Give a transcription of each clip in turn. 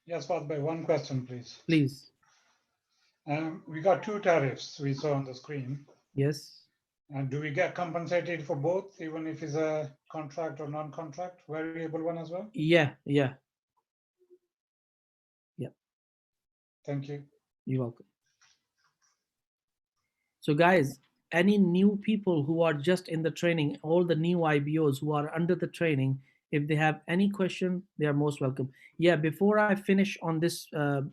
Yes, Father, by one question, please. Please. We got two tariffs we saw on the screen. Yes. And do we get compensated for both, even if it's a contract or non-contract, variable one as well? Yeah, yeah, yeah. Thank you. You're welcome. So, guys, any new people who are just in the training, all the new IBOs who are under the training, if they have any question, they are most welcome. Yeah, before I finish on this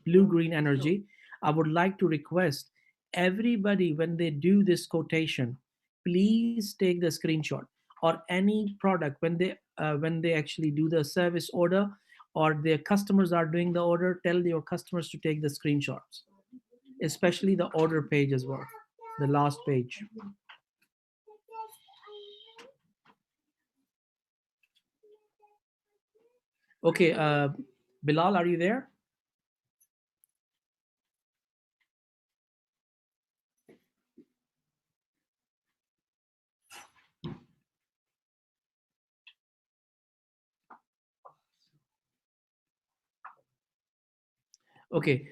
blue green energy, I would like to request everybody when they do this quotation, please take the screenshot or any product when they actually do the service order or their customers are doing the order, tell your customers to take the screenshots, especially the order page as well, the last page. Okay, Bilal, are you there? Okay,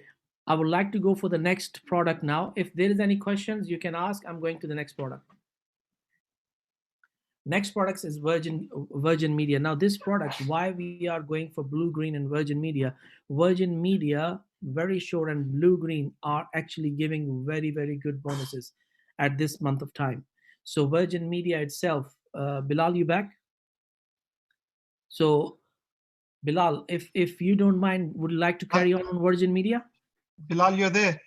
I would like to go for the next product now. If there is any questions, you can ask. I'm going to the next product. Next product is Virgin Media. Now, this product, why we are going for blue green and Virgin Media? Virgin Media, very sure, and blue green are actually giving very good bonuses at this month of time. So Virgin Media itself, Bilal, you back? So Bilal, if you don't mind, would you like to Uh, carry on Virgin Media? Bilal, you're there.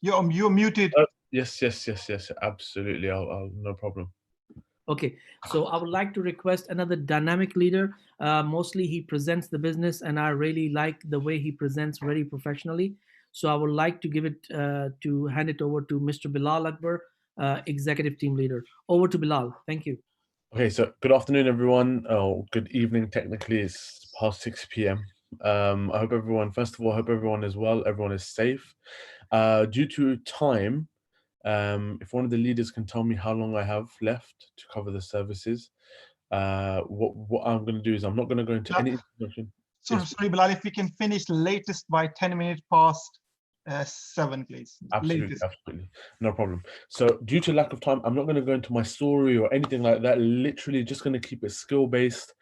You're muted. Yes. Absolutely. No problem. Okay, so I would like to request another dynamic leader. Mostly he presents the business, and I really like the way he presents very professionally. So I would like to give it to hand it over to Mr. Bilal Akbar, executive team leader. Over to Bilal. Thank you. Okay, so good afternoon, everyone. Oh, good evening. Technically, it's past 6 p.m. I hope everyone, first of all, I hope everyone is well, everyone is safe. Due to time, if one of the leaders can tell me how long I have left to cover the services, what I'm going to do is I'm not going to go into Uh, any introduction. Sorry, Bilal, if we can finish latest by 10 minutes past 7, please. Absolutely, Latest. absolutely. No problem. So due to lack of time, I'm not going to go into my story or anything like that. Literally just going to keep it skill based.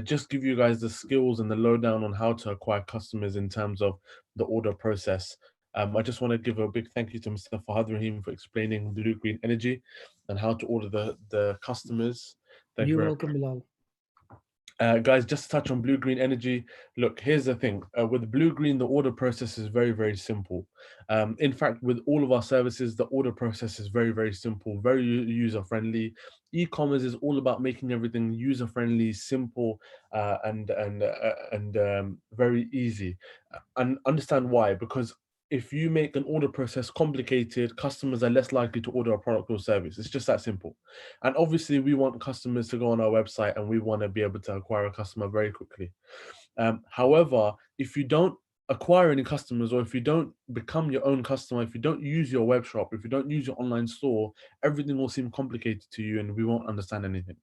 Just give you guys the skills and the lowdown on how to acquire customers in terms of the order process. I just want to give a big thank you to Mr. Fahad Rahim for explaining Blue Green Energy and how to order the customers. Thank you You're very much. welcome, Bilal. Guys, just to touch on blue green energy. Look, here's the thing. With blue green, the order process is very simple. In fact, with all of our services, the order process is very simple, very user friendly. E-commerce is all about making everything user friendly, simple, and very easy. And understand why? Because if you make an order process complicated, customers are less likely to order a product or service. It's just that simple. And obviously, we want customers to go on our website and we want to be able to acquire a customer very quickly. However, if you don't acquire any customers, or if you don't become your own customer, if you don't use your web shop, if you don't use your online store, everything will seem complicated to you and we won't understand anything.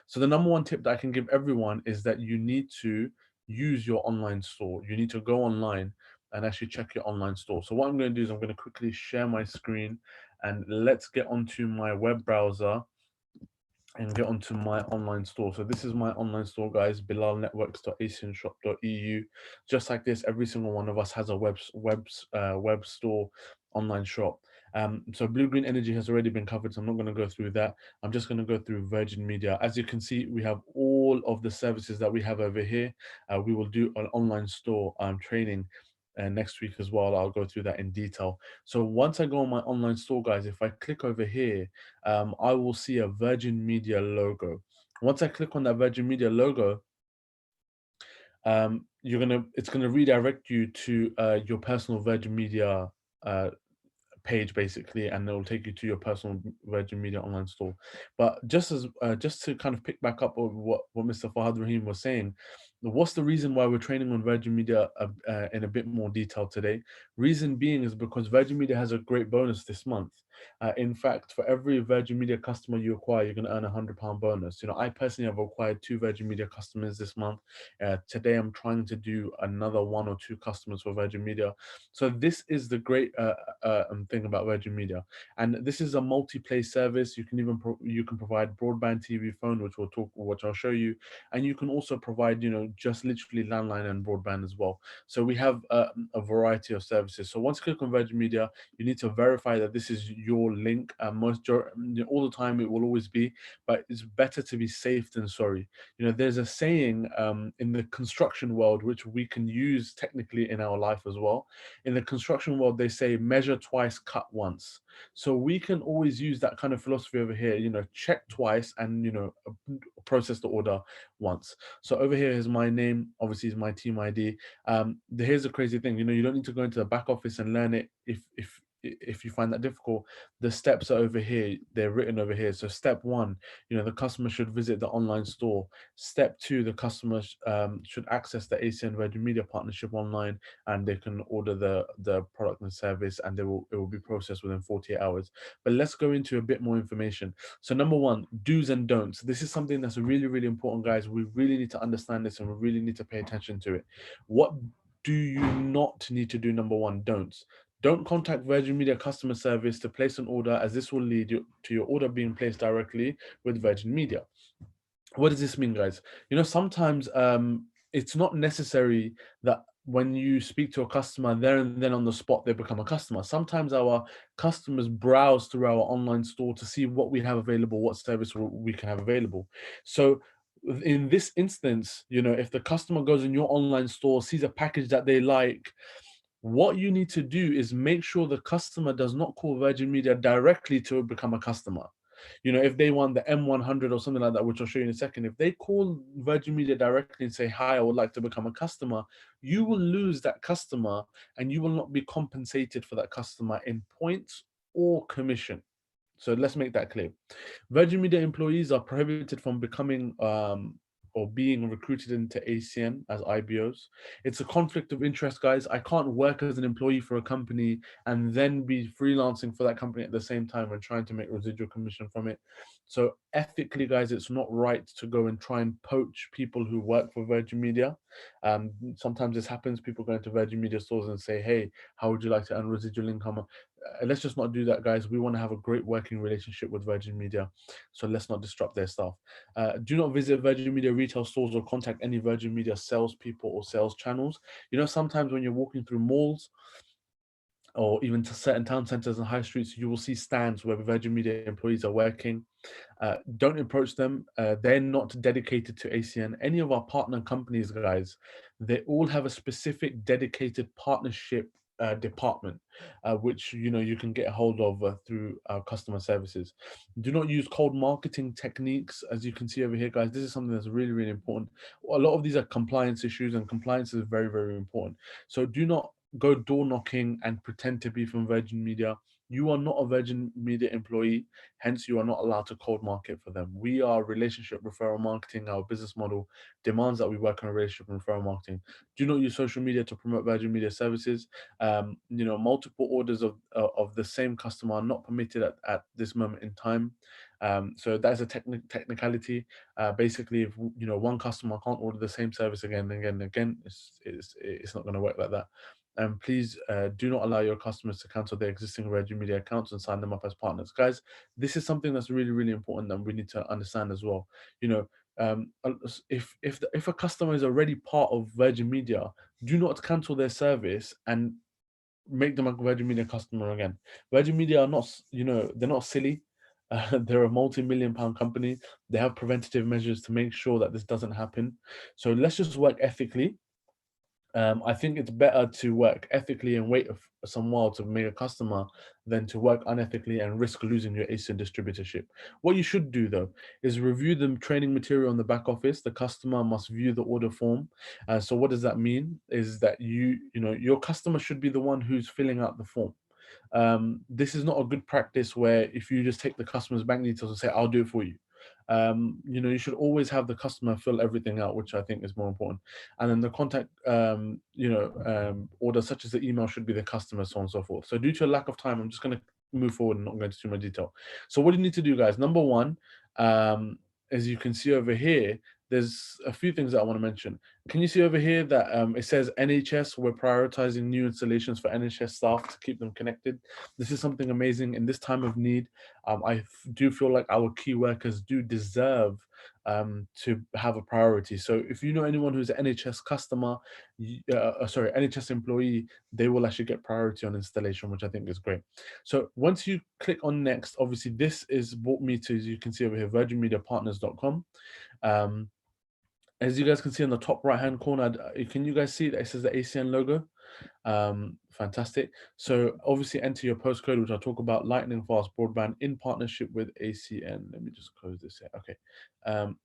So, the number one tip that I can give everyone is that you need to use your online store. You need to go online and actually check your online store. So, what I'm going to do is I'm going to quickly share my screen and let's get onto my web browser and get onto my online store. So this is my online store, guys, bilalnetworks.asianshop.eu. Just like this, every single one of us has a web store online shop. So Blue Green Energy has already been covered, so I'm not going to go through that. I'm just going to go through Virgin Media. As you can see, we have all of the services that we have over here. We will do an online store training next week as well. I'll go through that in detail. So once I go on my online store, guys, if I click over here, I will see a Virgin Media logo. Once I click on that Virgin Media logo, it's gonna redirect you to your personal Virgin Media page basically, and it will take you to your personal Virgin Media online store. But just to kind of pick back up on what Mr. Fahad Rahim was saying, What's the reason why we're training on Virgin Media in a bit more detail today? Reason being is because Virgin Media has a great bonus this month. In fact, for every Virgin Media customer you acquire, you're going to earn £100 bonus. I personally have acquired 2 Virgin Media customers this month. Today, I'm trying to do another 1 or 2 customers for Virgin Media. So this is the great thing about Virgin Media, and this is a multi-play service. You can even you can provide broadband, TV, phone, which I'll show you, and you can also provide just literally landline and broadband as well. So we have a variety of services. So once you click on Virgin Media, you need to verify that this is your link. All the time it will always be, but it's better to be safe than sorry. There's a saying in the construction world which we can use technically in our life as well. In the construction world, they say measure twice, cut once. So we can always use that kind of philosophy over here. Check twice and process the order once. So over here is my name, obviously is my team ID. Here's the crazy thing, you don't need to go into the back office and learn it if you find that difficult. The steps are over here, they're written over here. So step 1, the customer should visit the online store. Step 2, the customer should access the ACN Virgin Media partnership online, and they can order the product and service, and it will be processed within 48 hours. But let's go into a bit more information. So number 1, do's and don'ts. This is something that's really, really important, guys. We really need to understand this, and we really need to pay attention to it. What do you not need to do? Number 1, don'ts. Don't contact Virgin Media customer service to place an order, as this will lead to your order being placed directly with Virgin Media. What does this mean, guys? Sometimes it's not necessary that when you speak to a customer there and then on the spot they become a customer. Sometimes our customers browse through our online store to see what we have available, what service we can have available. So in this instance, if the customer goes in your online store, sees a package that they like, what you need to do is make sure the customer does not call Virgin Media directly to become a customer. If they want the M100 or something like that, which I'll show you in a second, if they call Virgin Media directly and say, hi, I would like to become a customer, you will lose that customer and you will not be compensated for that customer in points or commission. So let's make that clear. Virgin Media employees are prohibited from becoming or being recruited into ACN as IBOs. It's a conflict of interest, guys. I can't work as an employee for a company and then be freelancing for that company at the same time and trying to make residual commission from it. So ethically, guys, it's not right to go and try and poach people who work for Virgin Media. Sometimes this happens. People go into Virgin Media stores and say, hey, how would you like to earn residual income? Let's just not do that, guys. We want to have a great working relationship with Virgin Media, so let's not disrupt their staff. Do not visit Virgin Media retail stores or contact any Virgin Media salespeople or sales channels. Sometimes when you're walking through malls or even to certain town centers and high streets, you will see stands where Virgin Media employees are working. Don't approach them. They're not dedicated to ACN. Any of our partner companies, guys, they all have a specific dedicated partnership department, which you can get a hold of through our customer services. Do not use cold marketing techniques, as you can see over here, guys. This is something that's really, really important. A lot of these are compliance issues, and compliance is very, very important. So do not go door knocking and pretend to be from Virgin Media. You are not a Virgin Media employee, hence you are not allowed to cold market for them. We are relationship referral marketing. Our business model demands that we work on a relationship and referral marketing. Do not use social media to promote Virgin Media services. Multiple orders of the same customer are not permitted at this moment in time. So that's a technicality. Basically, if one customer can't order the same service again and again and again, it's not going to work like that. And please do not allow your customers to cancel their existing Virgin Media accounts and sign them up as partners. Guys, this is something that's really, really important that we need to understand as well. If a customer is already part of Virgin Media, do not cancel their service and make them a Virgin Media customer again. Virgin Media are not, they're not silly. They're a multi-million-pound company. They have preventative measures to make sure that this doesn't happen. So let's just work ethically. I think it's better to work ethically and wait some while to make a customer than to work unethically and risk losing your ACN distributorship. What you should do, though, is review the training material in the back office. The customer must view the order form. So what does that mean? Is that your customer should be the one who's filling out the form. This is not a good practice where if you just take the customer's bank details and say, I'll do it for you. You should always have the customer fill everything out, which I think is more important. And then the contact, order such as the email should be the customer, so on and so forth. So due to a lack of time, I'm just going to move forward and not go into too much detail. So what do you need to do, guys? Number one, as you can see over here, there's a few things that I want to mention. Can you see over here that it says NHS, we're prioritizing new installations for NHS staff to keep them connected. This is something amazing in this time of need. I do feel like our key workers do deserve to have a priority. So if you know anyone who's an NHS customer, NHS employee, they will actually get priority on installation, which I think is great. So once you click on next, obviously this is brought me to, as you can see over here, virginmediapartners.com. As you guys can see on the top right hand corner, can you guys see that it says the ACN logo? Fantastic. So obviously enter your postcode, which I'll talk about, lightning fast broadband in partnership with ACN. Let me just close this here. Okay.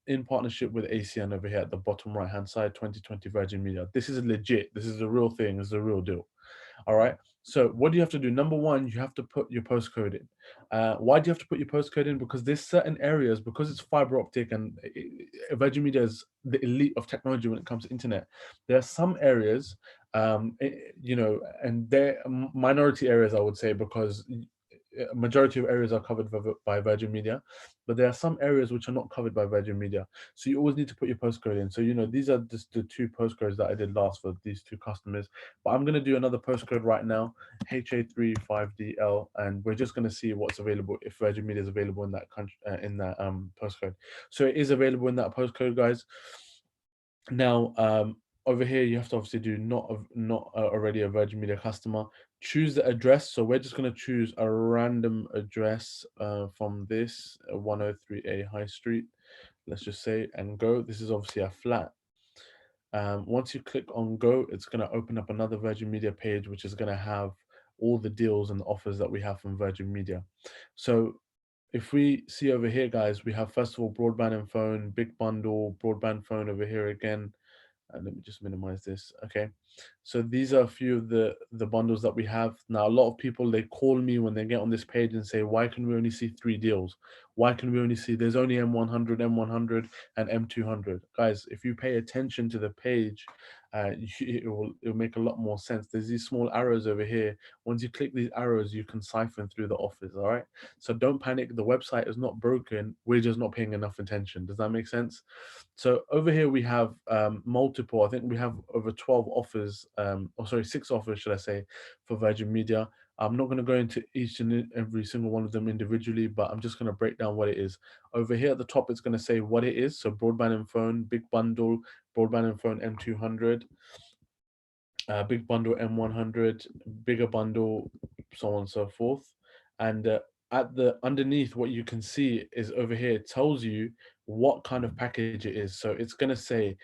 In partnership with ACN over here at the bottom right hand side, 2020 Virgin Media. This is legit. This is a real thing. This is a real deal. All right. So what do you have to do? Number one, you have to put your postcode in. Why do you have to put your postcode in? Because there's certain areas, because it's fiber optic and Virgin Media is the elite of technology when it comes to internet. There are some areas, and they're minority areas, I would say, because a majority of areas are covered by Virgin Media, but there are some areas which are not covered by Virgin Media. So you always need to put your postcode in. So, these are just the two postcodes that I did last for these two customers, but I'm going to do another postcode right now, HA35DL, and we're just going to see what's available, if Virgin Media is available in that country, postcode. So it is available in that postcode, guys. Now, over here, you have to obviously do not already a Virgin Media customer. Choose the address. So we're just going to choose a random address from this 103A High Street. Let's just say and go. This is obviously a flat. Once you click on go, it's going to open up another Virgin Media page, which is going to have all the deals and offers that we have from Virgin Media. So if we see over here, guys, we have first of all broadband and phone, big bundle, broadband phone over here again. Let me just minimize this. Okay, so these are a few of the bundles that we have. Now, a lot of people, they call me when they get on this page and say, why can we only see 3 deals? Why can we only see, there's only M100, M100, and M200? Guys, if you pay attention to the page, it'll make a lot more sense. There's these small arrows over here. Once you click these arrows, you can siphon through the offers, all right? So don't panic. The website is not broken. We're just not paying enough attention. Does that make sense? So over here we have multiple, I think we have over 12 offers, 6 offers, should I say, for Virgin Media. I'm not going to go into each and every single one of them individually, but I'm just going to break down what it is. Over here at the top, it's going to say what it is. So broadband and phone, big bundle, broadband and phone M200, big bundle M100, bigger bundle, so on and so forth. And at the underneath, what you can see is over here, it tells you what kind of package it is. So it's going to say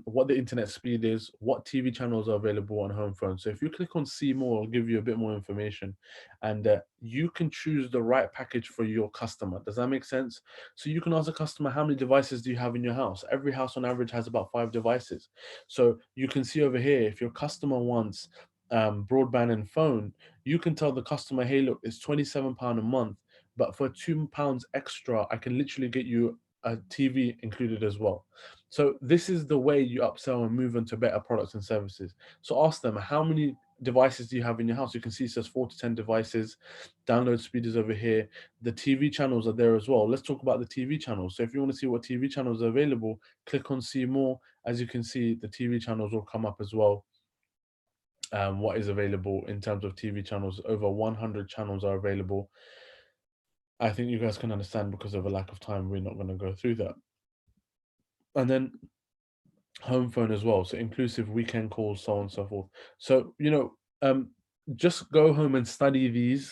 what the internet speed is, what TV channels are available on home phone. So if you click on see more, it'll give you a bit more information, and you can choose the right package for your customer. Does that make sense? So you can ask a customer, how many devices do you have in your house? Every house on average has about 5 devices. So you can see over here, if your customer wants broadband and phone, you can tell the customer, hey, look, it's £27 a month, but for £2 extra, I can literally get you a TV included as well. So this is the way you upsell and move into better products and services. So ask them, how many devices do you have in your house? You can see it says 4 to 10 devices. Download speed is over here. The TV channels are there as well. Let's talk about the TV channels. So if you want to see what TV channels are available, click on see more. As you can see, the TV channels will come up as well. What is available in terms of TV channels. Over 100 channels are available. I think you guys can understand, because of a lack of time, we're not going to go through that. And then home phone as well, so inclusive weekend calls, so on and so forth. So just go home and study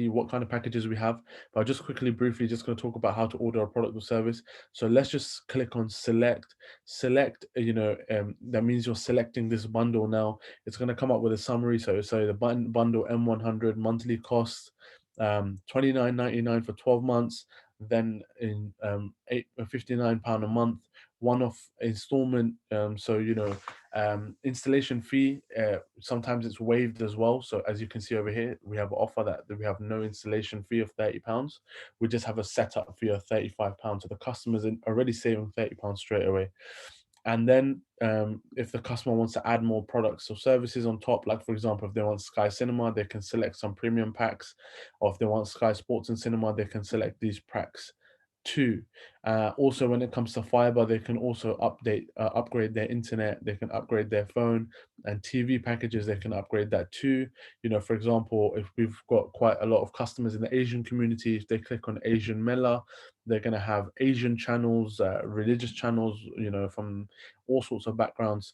what kind of packages we have. But I'll just briefly just going to talk about how to order a product or service. So let's just click on select. That means you're selecting this bundle. Now it's going to come up with a summary. So the bundle M100 monthly cost £29.99 for 12 months, then in £59 a month, one-off installment. Installation fee, sometimes it's waived as well. So as you can see over here, we have an offer that we have no installation fee of £30. We just have a setup fee of £35. So the customer's already saving £30 straight away. And then if the customer wants to add more products or services on top, like for example, if they want Sky Cinema, they can select some premium packs, or if they want Sky Sports and Cinema, they can select these packs too. Also, when it comes to fiber, they can also upgrade their internet, they can upgrade their phone, and TV packages, they can upgrade that too. You know, for example, if we've got quite a lot of customers in the Asian community, if they click on Asian Mela, they're going to have Asian channels, religious channels, you know, from all sorts of backgrounds.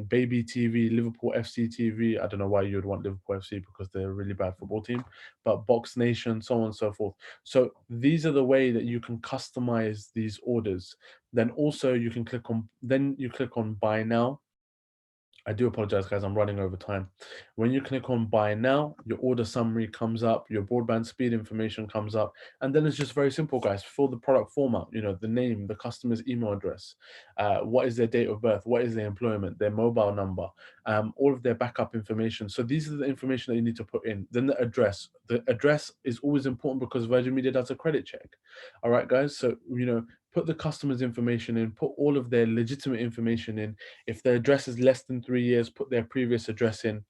Baby TV, Liverpool FC TV. I don't know why you would want Liverpool FC, because they're a really bad football team, but Box Nation, so on and so forth. So these are the way that you can customize these orders. Then also you can click on buy now. I do apologize, guys, I'm running over time. When you click on buy now, your order summary comes up, your broadband speed information comes up, and then it's just very simple, guys. Fill the product format, you know, the name, the customer's email address, what is their date of birth, what is their employment, their mobile number, all of their backup information. So these are the information that you need to put in. Then the address. The address is always important because Virgin Media does a credit check. All right, guys. So, you know, put the customer's information in, put all of their legitimate information in. If their address is less than 3 years, put their previous address in.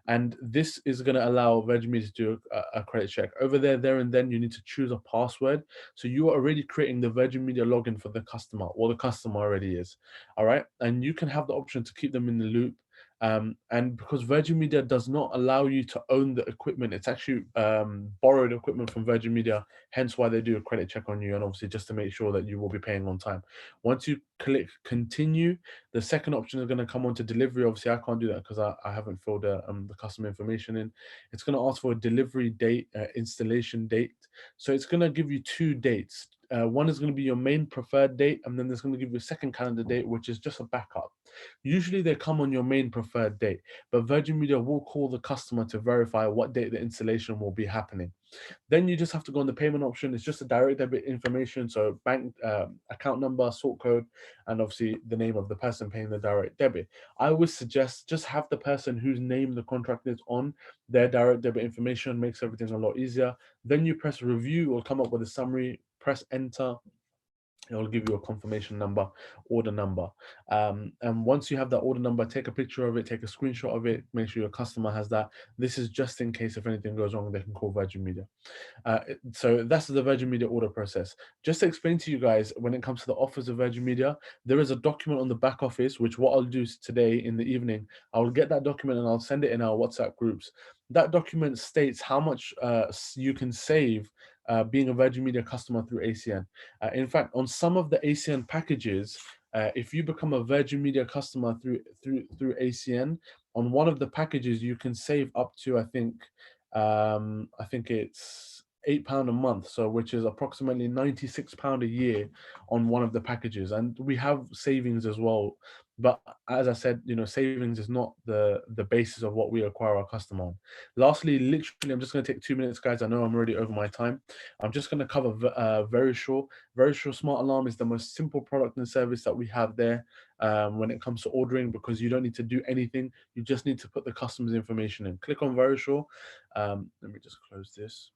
And this is going to allow Virgin Media to do a credit check. Over there and then you need to choose a password. So you are already creating the Virgin Media login for the customer, or the customer already is. All right. And you can have the option to keep them in the loop. And because Virgin Media does not allow you to own the equipment, it's actually borrowed equipment from Virgin Media, hence why they do a credit check on you, and obviously just to make sure that you will be paying on time. Once you click continue, the second option is going to come on to delivery. Obviously, I can't do that because I haven't filled the customer information in. It's going to ask for a delivery date, installation date. So it's going to give you two dates. One is going to be your main preferred date, and then there's going to give you a second calendar date, which is just a backup. Usually they come on your main preferred date, but Virgin Media will call the customer to verify what date the installation will be happening. Then you just have to go on the payment option. It's just a direct debit information, so bank account number, sort code, and obviously the name of the person paying the direct debit. I would suggest just have the person whose name the contract is on their direct debit information. Makes everything a lot easier. Then you press review, or come up with a summary, press enter. It'll give you a confirmation number, order number. And once you have that order number, take a picture of it, take a screenshot of it, make sure your customer has that. This is just in case if anything goes wrong, they can call Virgin Media. So that's the Virgin Media order process. Just to explain to you guys, when it comes to the offers of Virgin Media, there is a document on the back office, which what I'll do today in the evening, I'll get that document and I'll send it in our WhatsApp groups. That document states how much you can save being a Virgin Media customer through ACN. In fact, on some of the ACN packages, if you become a Virgin Media customer through ACN, on one of the packages you can save up to I think it's £8 a month, so which is approximately £96 a year on one of the packages, and we have savings as well. But as I said, you know, savings is not the basis of what we acquire our customer on. Lastly, literally, I'm just going to take 2 minutes, guys. I know I'm already over my time. I'm just going to cover Verisure. Verisure Smart Alarm is the most simple product and service that we have there when it comes to ordering, because you don't need to do anything. You just need to put the customer's information in. Click on Verisure. Let me just close this.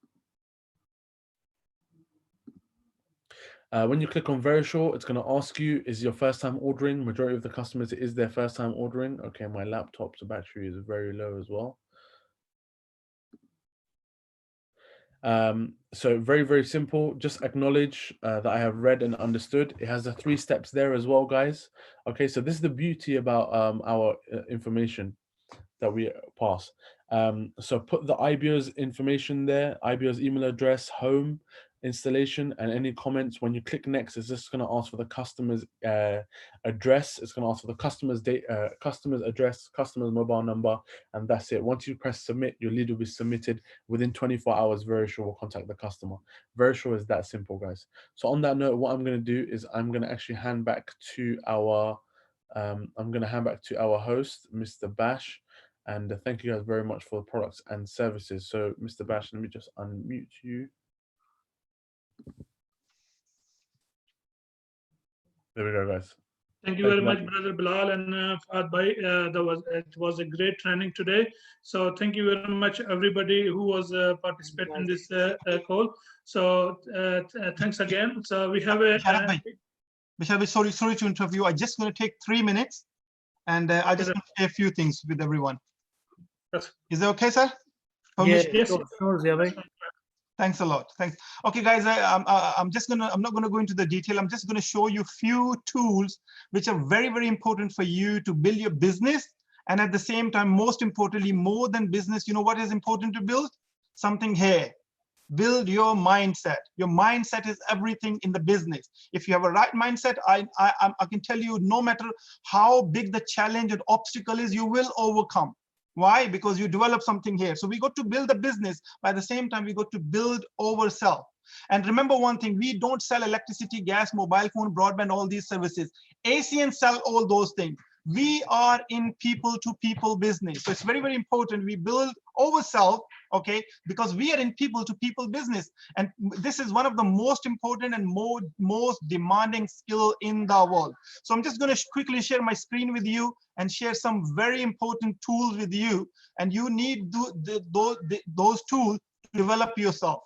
When you click on Verisure, it's going to ask you, is your first time ordering? Majority of the customers, it is their first time ordering. Okay, my laptop's battery is very low as well. So very, very simple. Just acknowledge that I have read and understood. It has the 3 steps there as well, guys. Okay, so this is the beauty about our information that we pass. So put the IBO's information there, IBO's email address, home, installation, and any comments. When you click next, it's just going to ask for the customer's address. It's going to ask for the customer's date, customer's address, customer's mobile number, and that's it. Once you press submit, your lead will be submitted. Within 24 hours, Verisure will contact the customer. Verisure is that simple, guys. So on that note, what I'm going to do is I'm going to actually hand back to our host, Mr. Bash. And thank you guys very much for the products and services. So, Mr. Bash, let me just unmute you. There we go, guys. Thank you Thank very you, much, Nabil. Brother Bilal and Fahad Bhai. It was a great training today. So thank you very much, everybody who was participating in this call. So thanks again. So we have a. Musharraf bhai, Musharraf bhai, sorry to interrupt you. I'm just going to take 3 minutes, and I just want to say a few things with everyone. Yes. Is that okay, sir? Yeah, Permission? Yes. sure, Zia bhai. Thanks a lot. Thanks. Okay, guys, I'm not gonna go into the detail. I'm just gonna show you few tools which are very, very important for you to build your business. And at the same time, most importantly, more than business, you know what is important to build? Something here. Build your mindset. Your mindset is everything in the business. If you have a right mindset, I can tell you, no matter how big the challenge and obstacle is, you will overcome. Why? Because you develop something here. So we got to build a business. By the same time, we got to build ourselves. And remember one thing, we don't sell electricity, gas, mobile phone, broadband, all these services. ACN sell all those things. We are in people to people business. So it's very, very important we build ourselves, okay? Because we are in people to people business. And this is one of the most important and most demanding skill in the world. So I'm just gonna quickly share my screen with you and share some very important tools with you. And you need those tools to develop yourself.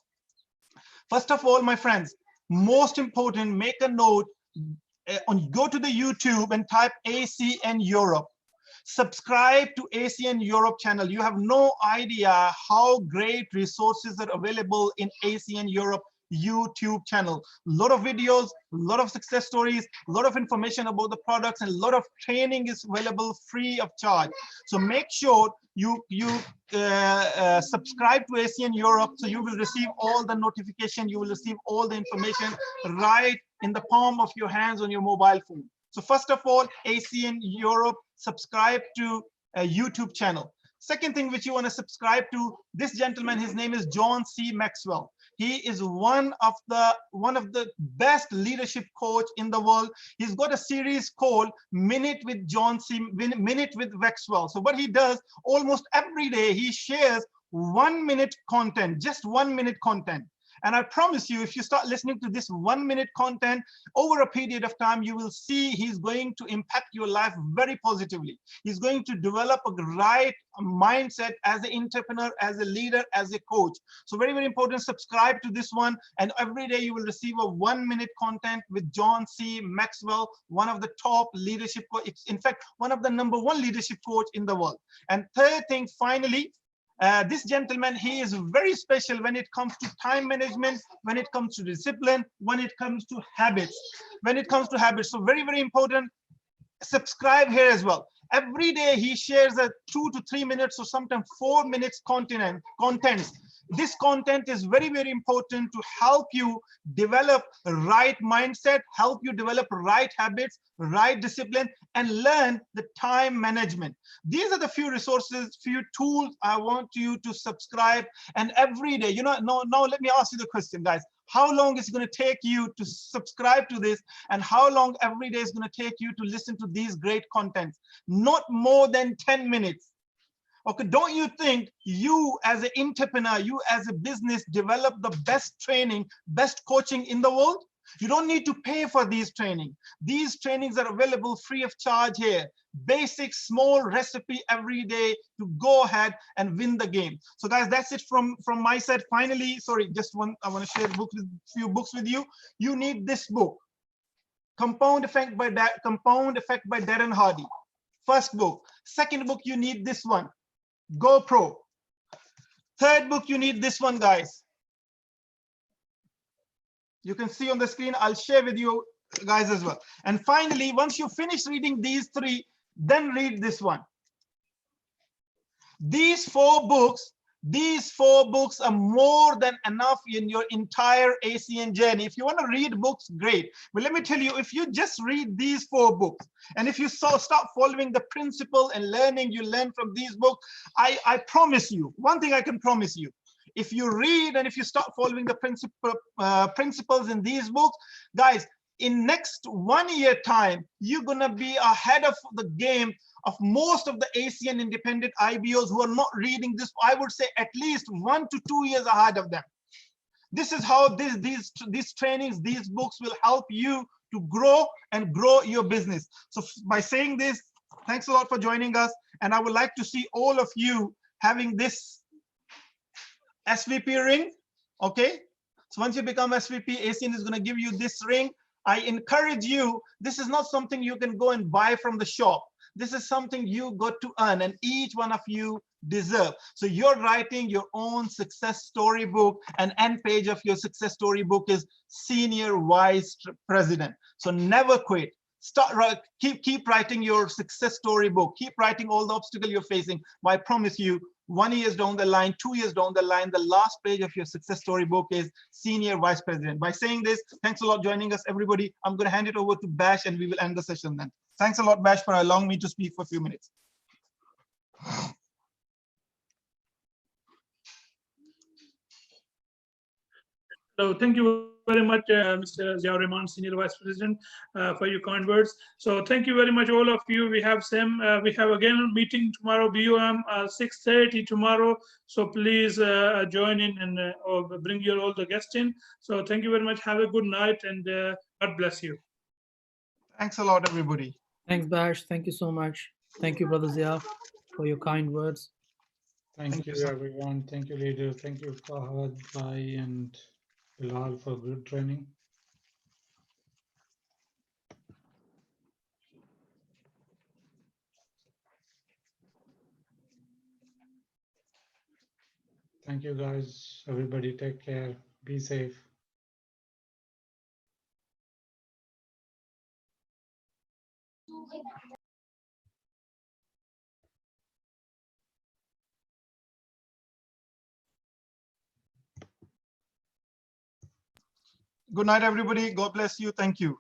First of all, my friends, most important, make a note, go to the YouTube and type ACN Europe. Subscribe to ACN Europe channel. You have no idea how great resources are available in ACN Europe YouTube channel. A lot of videos, a lot of success stories, a lot of information about the products, and a lot of training is available free of charge. So make sure you subscribe to ACN Europe, so you will receive all the notification, you will receive all the information right in the palm of your hands on your mobile phone. So first of all, ACN Europe, subscribe to a YouTube channel. Second thing which you want to subscribe to, this gentleman, his name is John C. Maxwell. He is one of the best leadership coach in the world. He's got a series called Minute with Maxwell. So what he does, almost every day, he shares 1 minute content, just 1 minute content. And I promise you, if you start listening to this 1 minute content over a period of time, you will see he's going to impact your life very positively. He's going to develop a right mindset as an entrepreneur, as a leader, as a coach. So very, very important, subscribe to this one. And every day you will receive a 1 minute content with John C. Maxwell, one of the top leadership coach, in fact, one of the #1 leadership coach in the world. And third thing, finally, this gentleman, he is very special when it comes to time management, when it comes to discipline, when it comes to habits, So very, very important, subscribe here as well. Every day he shares a 2 to 3 minutes or sometimes 4 minutes contents. This content is very, very important to help you develop right mindset, help you develop right habits, right discipline, and learn the time management. These are the few resources, few tools I want you to subscribe. And every day, now let me ask you the question, guys. How long is it going to take you to subscribe to this? And how long every day is going to take you to listen to these great contents? Not more than 10 minutes. Okay, don't you think you as an entrepreneur, you as a business, develop the best training, best coaching in the world? You don't need to pay for these training. These trainings are available free of charge here. Basic, small recipe every day to go ahead and win the game. So guys, that's it from my side. Finally, sorry, I want to share a few books with you. You need this book, Compound Effect by Darren Hardy. First book. Second book, you need this one, GoPro. Third book, you need this one, guys. You can see on the screen. I'll share with you guys as well. And finally, once you finish reading these 3, then read this one. These four books are more than enough in your entire ACN journey. If you want to read books, great. But let me tell you, if you just read these 4 books, and if you start following the principle and learning you learn from these books, I promise you, one thing I can promise you, if you read and if you start following the principles in these books, guys, in next 1 year time, you're gonna be ahead of the game of most of the ACN independent IBOs who are not reading this. I would say at least 1 to 2 years ahead of them. This is how these trainings, these books will help you to grow and grow your business. So by saying this, thanks a lot for joining us. And I would like to see all of you having this SVP ring. Okay. So once you become SVP, ASEAN is going to give you this ring. I encourage you, this is not something you can go and buy from the shop. This is something you got to earn, and each one of you deserve. So you're writing your own success story book, and end page of your success story book is Senior Vice President. So never quit. Keep writing your success story book. Keep writing all the obstacles you're facing. But I promise you, 1 year down the line, 2 years down the line, the last page of your success story book is Senior Vice President. By saying this, thanks a lot for joining us, everybody. I'm going to hand it over to Bash, and we will end the session then. Thanks a lot, Bash, for allowing me to speak for a few minutes. So thank you very much, Mr. Ziaur Rahman, Senior Vice President, for your kind words. So thank you very much, all of you. We have again a meeting tomorrow, BOM 6:30 tomorrow. So please join in and or bring your all the guests in. So thank you very much. Have a good night, and God bless you. Thanks a lot, everybody. Thanks, Bash. Thank you so much. Thank you, Brother Zia, for your kind words. Thank you, everyone. Thank you, leader. Thank you, Fahad, Bhai, and Bilal for good training. Thank you, guys. Everybody take care. Be safe. Good night, everybody. God bless you. Thank you.